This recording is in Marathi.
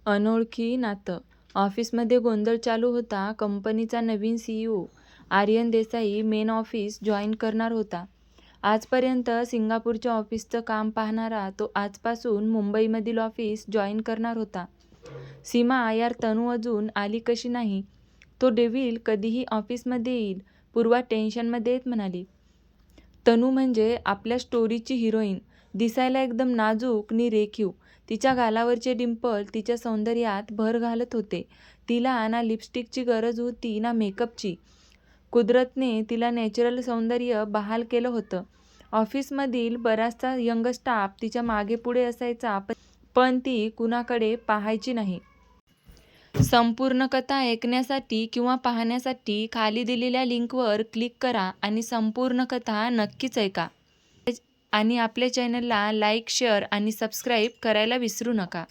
अनोळखी नातं. ऑफिसमध्ये गोंधळ चालू होता. कंपनीचा नवीन CEO Aryan Desai main office join करणार होता. आजपर्यंत सिंगापूरच्या ऑफिसचं काम पाहणारा तो आजपासून मुंबईमधील ऑफिस जॉईन करणार होता. सीमा, यार तनू अजून आली कशी नाही? तो डेव्हिल कधीही ऑफिसमध्ये येईल, पूर्वा टेन्शनमध्ये म्हणाली. तनू म्हणजे आपल्या स्टोरीची हिरोईन. दिसायला एकदम नाजूक नि रेखीव. तिच्या गालावरचे डिंपल तिच्या सौंदर्यात भर घालत होते. तिला ना लिपस्टिकची गरज होती ना मेकअपची. कुदरतने तिला नॅचरल सौंदर्य बहाल केलं होतं. ऑफिसमधील बराचसा यंग स्टाफ तिच्या मागेपुढे असायचा, पण ती कुणाकडे पाहायची नाही. संपूर्ण कथा ऐकण्यासाठी किंवा पाहण्यासाठी खाली दिलेल्या लिंकवर क्लिक करा आणि संपूर्ण कथा नक्कीच ऐका. आणि आपल्या चॅनलला लाईक, शेअर आणि सबस्क्राईब करायला विसरू नका.